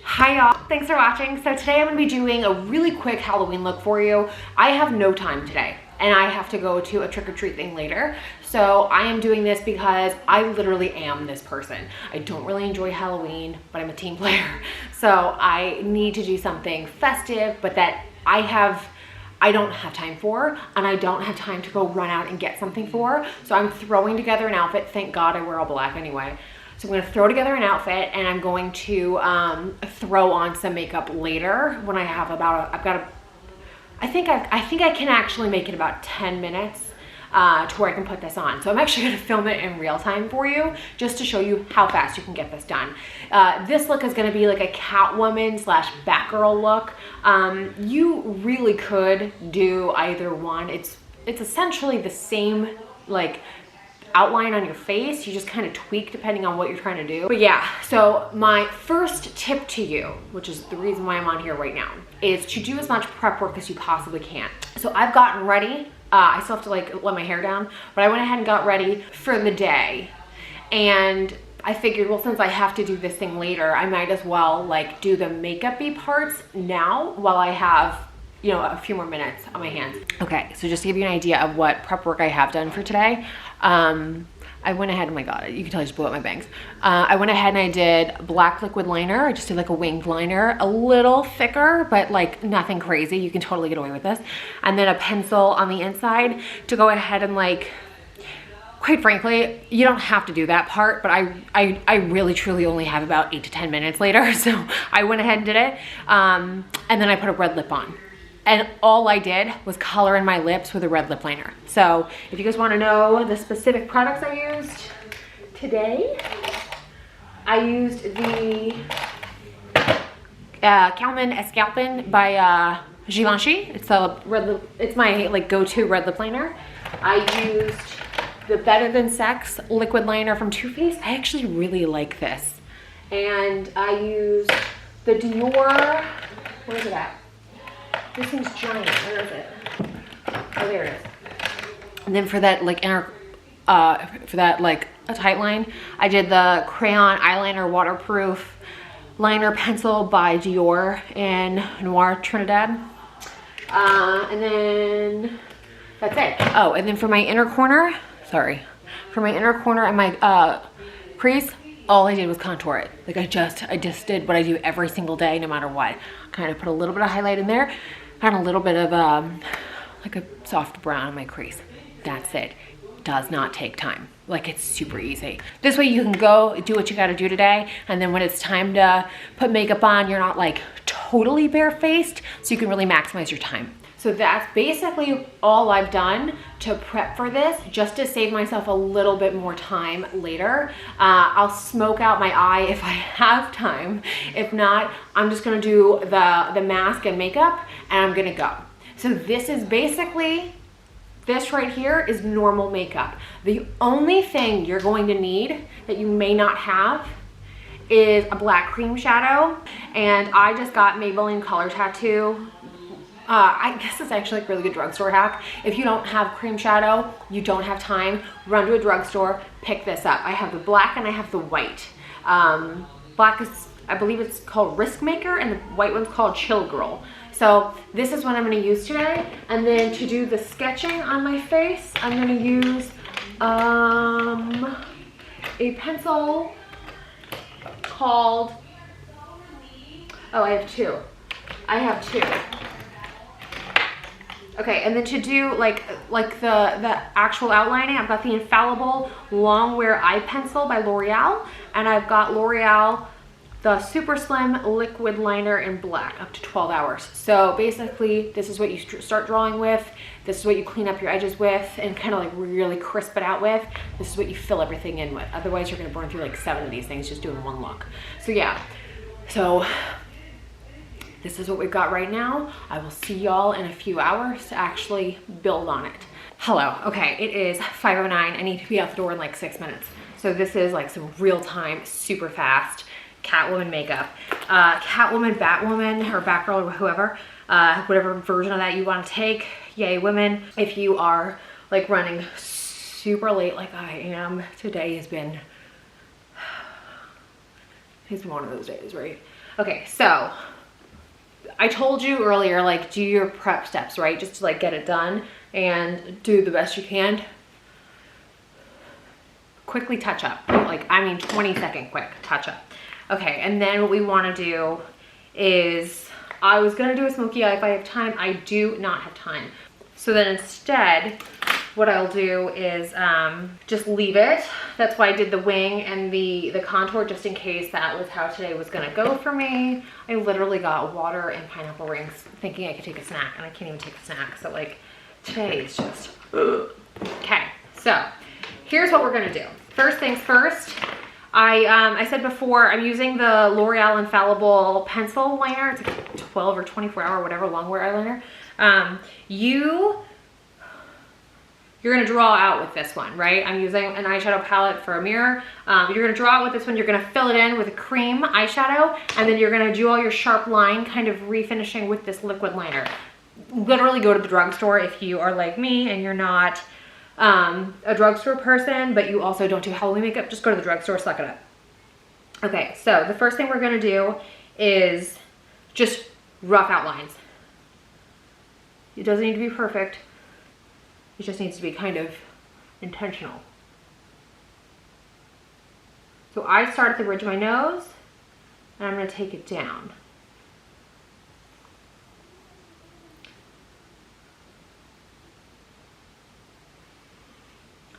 Hi y'all, thanks for watching. So today I'm gonna be doing a really quick Halloween look for you. I have no time today and I have to go to a trick-or-treat thing later. So I am doing this because I literally am this person. I don't really enjoy Halloween, but I'm a team player. So I need to do something festive, but that I don't have time for, and I don't have time to go run out and get something for. So I'm throwing together an outfit. Thank God I wear all black anyway. So I'm gonna throw together an outfit and I'm going to throw on some makeup later when I have I think I can actually make it about 10 minutes to where I can put this on. So I'm actually gonna film it in real time for you just to show you how fast you can get this done. This look is gonna be like a Catwoman slash Batgirl look. You really could do either one. It's essentially the same like outline on your face. You just kind of tweak depending on what you're trying to do. But yeah, so my first tip to you, which is the reason why I'm on here right now, is to do as much prep work as you possibly can. So I've gotten ready. I still have to like let my hair down, but I went ahead and got ready for the day. And I figured, well, since I have to do this thing later, I might as well like do the makeup-y parts now while I have, you know, a few more minutes on my hands. Okay, so just to give you an idea of what prep work I have done for today, I went ahead, oh my God, you can tell I just blew out my bangs. I went ahead and I did black liquid liner. I just did like a winged liner, a little thicker, but like nothing crazy. You can totally get away with this. And then a pencil on the inside to go ahead and like, quite frankly, you don't have to do that part, but I really truly only have about 8 to 10 minutes later. So I went ahead and did it. And then I put a red lip on. And all I did was color in my lips with a red lip liner. So if you guys want to know the specific products I used today, I used the CATWOMAN Escalpin by Givenchy. It's my like go-to red lip liner. I used the Better Than Sex liquid liner from Too Faced. I actually really like this. And I used the Dior, where is it at? This thing's giant. Where is it? Oh, there it is. And then for that like inner, for that like a tight line, I did the crayon eyeliner waterproof liner pencil by Dior in Noir Trinidad. And then that's it. Oh, and then for my inner corner, for my inner corner and my crease, all I did was contour it. Like I just did what I do every single day, no matter what. Kind of put a little bit of highlight in there, and a little bit of like a soft brown on my crease. That's it. Does not take time. Like it's super easy. This way you can go do what you gotta do today, and then when it's time to put makeup on, you're not like totally barefaced, so you can really maximize your time. So that's basically all I've done to prep for this, just to save myself a little bit more time later. I'll smoke out my eye if I have time. If not, I'm just gonna do the mask and makeup and I'm gonna go. So this is basically, this right here is normal makeup. The only thing you're going to need that you may not have is a black cream shadow. And I just got Maybelline Color Tattoo. I guess it's actually like a really good drugstore hack. If you don't have cream shadow, you don't have time, run to a drugstore, pick this up. I have the black and I have the white. Black is, I believe it's called Risk Maker, and the white one's called Chill Girl. So this is what I'm gonna use today. And then to do the sketching on my face, I'm gonna use a pencil called, oh, I have two. Okay, and then to do like the actual outlining, I've got the Infallible Long Wear Eye Pencil by L'Oreal, and I've got L'Oreal the Super Slim Liquid Liner in black, up to 12 hours. So basically, this is what you start drawing with, this is what you clean up your edges with, and kind of like really crisp it out with. This is what you fill everything in with. Otherwise, you're gonna burn through like 7 of these things just doing one look. So yeah, so this is what we've got right now. I will see y'all in a few hours to actually build on it. Hello, okay, it is 5:09. I need to be out the door in like 6 minutes. So this is like some real time, super fast Catwoman makeup. Catwoman, Batwoman, or Batgirl, or whoever, whatever version of that you want to take, yay women. If you are like running super late like I am, today has been one of those days, right? Okay, so I told you earlier, like, do your prep steps, right? Just to like get it done and do the best you can. Quickly touch up, like, I mean 20-second quick touch up. Okay, and then what we want to do is, I was gonna do a smoky eye if I have time. I do not have time. So then instead, what I'll do is just leave it. That's why I did the wing and the contour, just in case that was how today was gonna go for me. I literally got water and pineapple rings thinking I could take a snack, and I can't even take a snack. So like, today is just, ugh. Okay, so here's what we're gonna do. First things first, I said before, I'm using the L'Oreal Infallible pencil liner. It's like 12 or 24 hour, whatever, long wear eyeliner. You're gonna draw out with this one, right? I'm using an eyeshadow palette for a mirror. You're gonna draw out with this one. You're gonna fill it in with a cream eyeshadow, and then you're gonna do all your sharp line, kind of refinishing with this liquid liner. Literally go to the drugstore if you are like me and you're not a drugstore person, but you also don't do Halloween makeup. Just go to the drugstore, suck it up. Okay, so the first thing we're gonna do is just rough outlines. It doesn't need to be perfect. It just needs to be kind of intentional. So I start at the ridge of my nose, and I'm gonna take it down.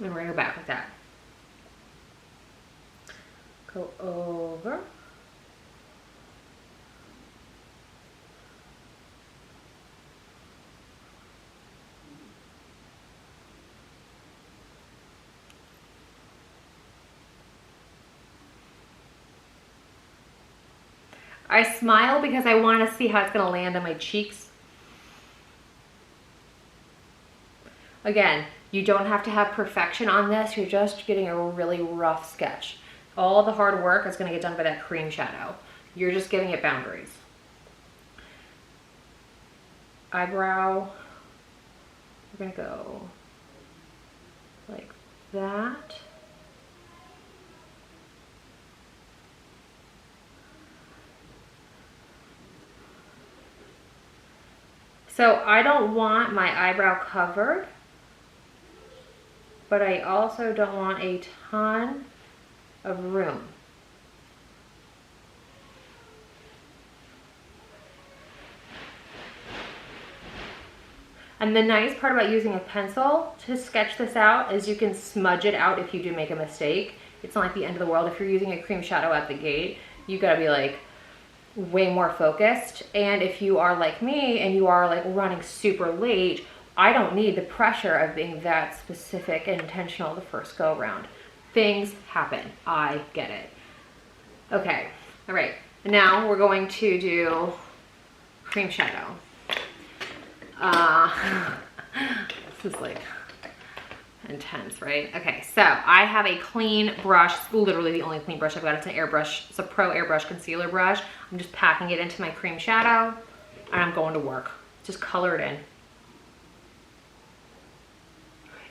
And we're gonna go back with that. Go over. I smile because I want to see how it's going to land on my cheeks. Again, you don't have to have perfection on this. You're just getting a really rough sketch. All the hard work is going to get done by that cream shadow. You're just giving it boundaries. Eyebrow, we're going to go like that. So I don't want my eyebrow covered, but I also don't want a ton of room. And the nice part about using a pencil to sketch this out is you can smudge it out if you do make a mistake. It's not like the end of the world. If you're using a cream shadow at the gate, you gotta be like way more focused. And if you are like me and you are like running super late, I don't need the pressure of being that specific and intentional the first go around. Things happen, I get it. Okay, all right, now we're going to do cream shadow. This is like intense, right? Okay, so I have a clean brush, literally the only clean brush I've got. It's an airbrush, it's a Pro Airbrush concealer brush. I'm just packing it into my cream shadow and I'm going to work. Just color it in.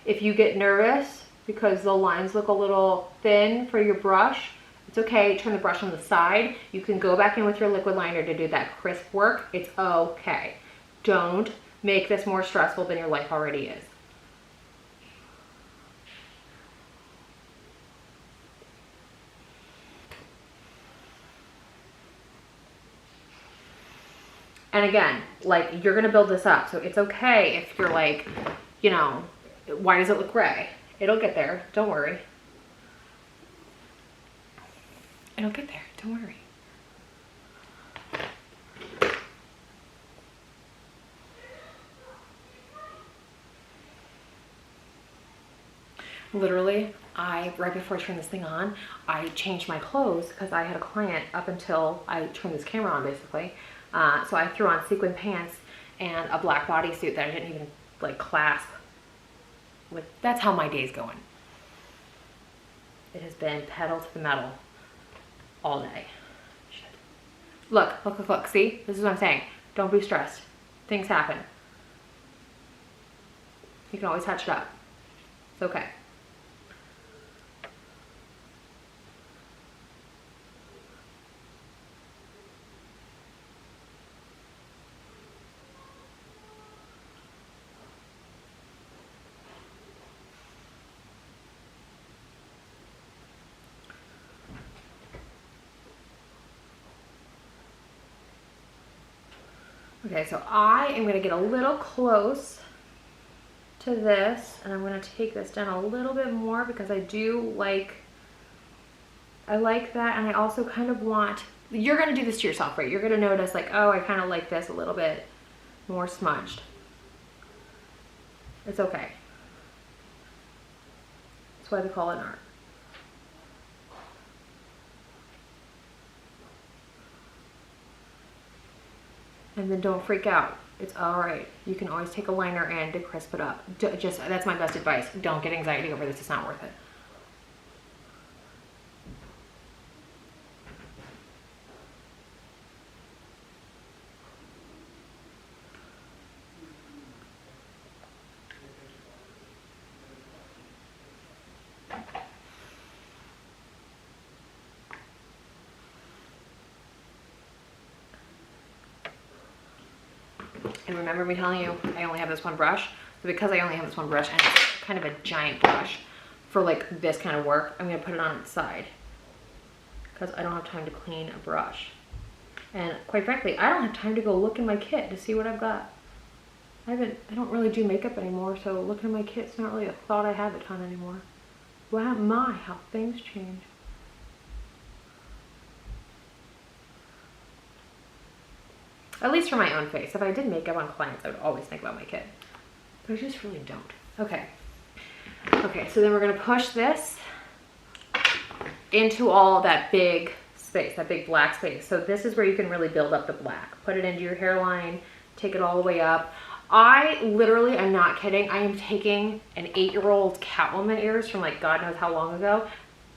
If you get nervous because the lines look a little thin for your brush, it's okay. Turn the brush on the side. You can go back in with your liquid liner to do that crisp work. It's okay. Don't make this more stressful than your life already is. And again, like, you're gonna build this up, so it's okay if you're like, you know, why does it look gray? It'll get there, don't worry. It'll get there, don't worry. Literally, right before I turned this thing on, I changed my clothes because I had a client up until I turned this camera on, basically. So I threw on sequin pants and a black bodysuit that I didn't even like clasp. That's how my day's going. It has been pedal to the metal all day. Shit. Look, look, look, look. See? This is what I'm saying. Don't be stressed. Things happen. You can always touch it up. It's okay. Okay, so I am gonna get a little close to this, and I'm gonna take this down a little bit more because I like that, and I also kind of want, you're gonna do this to yourself, right? You're gonna notice like, oh, I kind of like this a little bit more smudged. It's okay. That's why they call it art. And then don't freak out. It's all right. You can always take a liner in to crisp it up. Just, that's my best advice. Don't get anxiety over this. It's not worth it. And remember me telling you, I only have this one brush. So because I only have this one brush, and it's kind of a giant brush for like this kind of work, I'm gonna put it on its side because I don't have time to clean a brush. And quite frankly, I don't have time to go look in my kit to see what I've got. I don't really do makeup anymore, so looking in my kit's not really a thought I have a ton anymore. Wow, how things change. At least for my own face. If I did makeup on clients, I would always think about my kit. But I just really don't. Okay. Okay, so then we're gonna push this into all that big space, that big black space. So this is where you can really build up the black. Put it into your hairline, take it all the way up. I literally, I'm not kidding, I am taking an 8-year-old Catwoman ears from like God knows how long ago.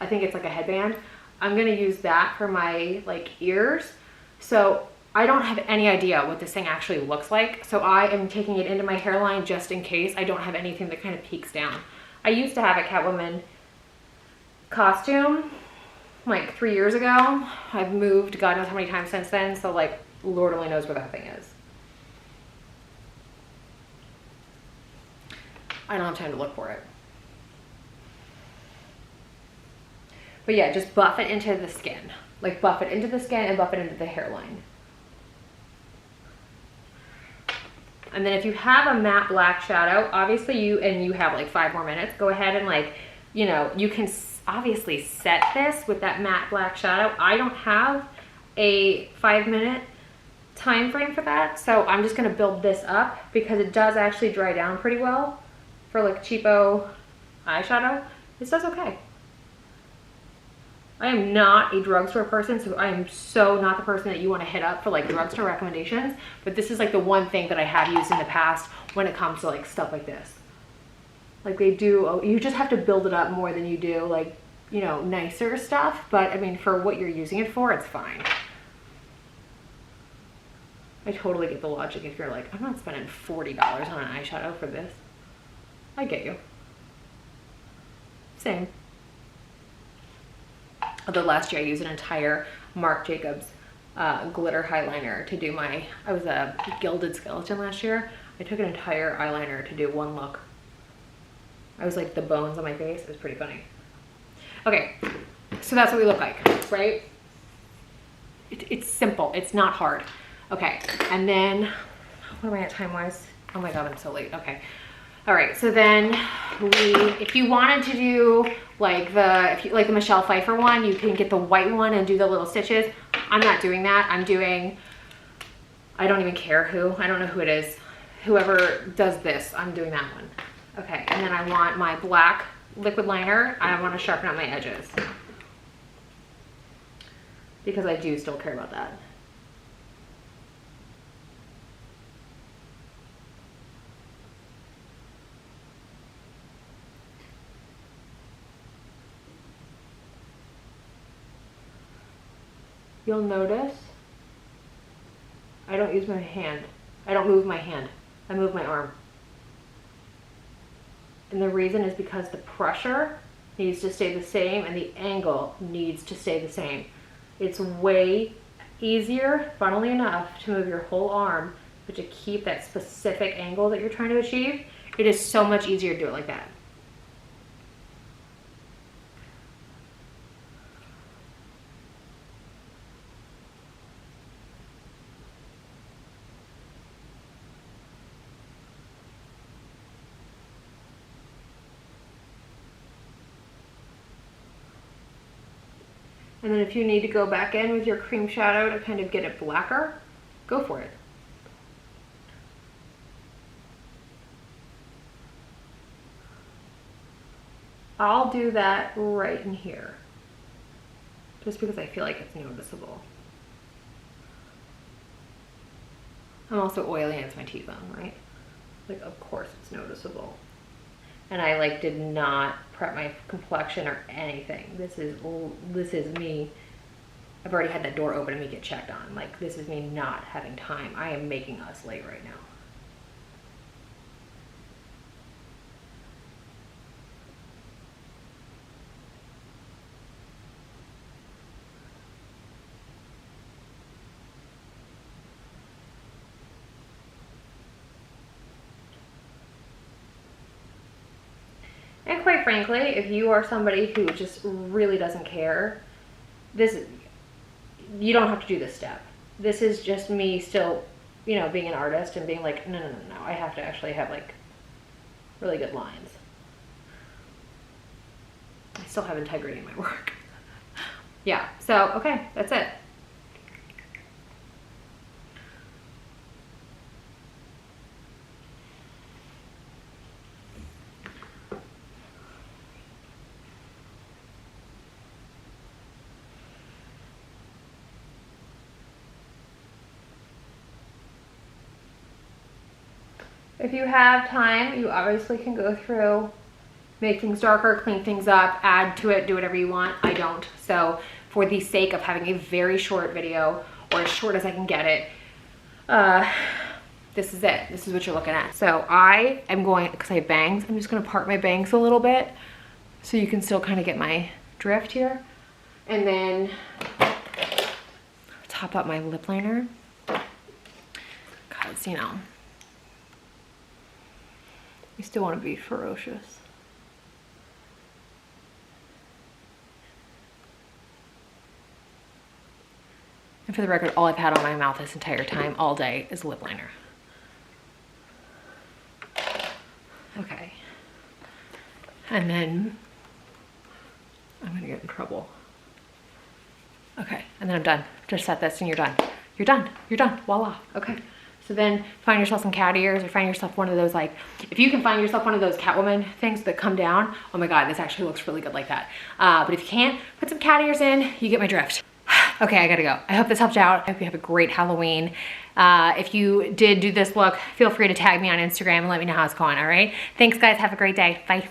I think it's like a headband. I'm gonna use that for my like ears. So I don't have any idea what this thing actually looks like. So I am taking it into my hairline just in case I don't have anything that kind of peeks down. I used to have a Catwoman costume like 3 years ago. I've moved God knows how many times since then. So like Lord only knows where that thing is. I don't have time to look for it. But yeah, just buff it into the skin. Like buff it into the skin and buff it into the hairline. And then if you have a matte black shadow, obviously you have like 5 more minutes, go ahead and like, you know, you can obviously set this with that matte black shadow. I don't have a 5-minute time frame for that. So I'm just gonna build this up because it does actually dry down pretty well for like cheapo eyeshadow. This does okay. I am not a drugstore person, so I am so not the person that you want to hit up for like drugstore recommendations, but this is like the one thing that I have used in the past when it comes to like stuff like this. Like they do, you just have to build it up more than you do like, you know, nicer stuff, but I mean, for what you're using it for, it's fine. I totally get the logic if you're like, I'm not spending $40 on an eyeshadow for this. I get you. Same. Although last year I used an entire Marc Jacobs glitter eyeliner to do my, I was a gilded skeleton last year. I took an entire eyeliner to do one look. I was like the bones on my face. It was pretty funny. Okay, so that's what we look like, right? It's simple, it's not hard. Okay, and then, what am I at time-wise? Oh my God, I'm so late, okay. All right, so then if you wanted to do like the Michelle Pfeiffer one, you can get the white one and do the little stitches. I'm not doing that. I'm doing, I don't even care who, I don't know who it is. Whoever does this, I'm doing that one. Okay, and then I want my black liquid liner. I want to sharpen up my edges because I do still care about that. You'll notice I don't use my hand. I don't move my hand. I move my arm. And the reason is because the pressure needs to stay the same and the angle needs to stay the same. It's way easier, funnily enough, to move your whole arm, but to keep that specific angle that you're trying to achieve, it is so much easier to do it like that. And then if you need to go back in with your cream shadow to kind of get it blacker, go for it. I'll do that right in here, just because I feel like it's noticeable. I'm also oily and it's my T-zone, right? Like, of course it's noticeable. And I like did not prep my complexion or anything. This is me. I've already had that door open and me get checked on. Like, this is me not having time. I am making us late right now. And quite frankly, if you are somebody who just really doesn't care, you don't have to do this step. This is just me still, you know, being an artist and being like, no, I have to actually have like really good lines. I still have integrity in my work. Yeah, so, okay, that's it. If you have time, you obviously can go through, make things darker, clean things up, add to it, do whatever you want. I don't. So for the sake of having a very short video, or as short as I can get it, this is it. This is what you're looking at. So I am going, because I have bangs, I'm just going to part my bangs a little bit so you can still kind of get my drift here. And then top up my lip liner. Because, you know, you still want to be ferocious. And for the record, all I've had on my mouth this entire time, all day, is lip liner. Okay. And then I'm gonna get in trouble. Okay, and then I'm done. Just set this and you're done. You're done. You're done. Voila. Okay. So then find yourself some cat ears, or find yourself one of those, like, if you can find yourself one of those Catwoman things that come down, oh my God, this actually looks really good like that. But if you can't, put some cat ears in, you get my drift. Okay, I gotta go. I hope this helped you out. I hope you have a great Halloween. If you did do this look, feel free to tag me on Instagram and let me know how it's going, all right? Thanks guys, have a great day. Bye.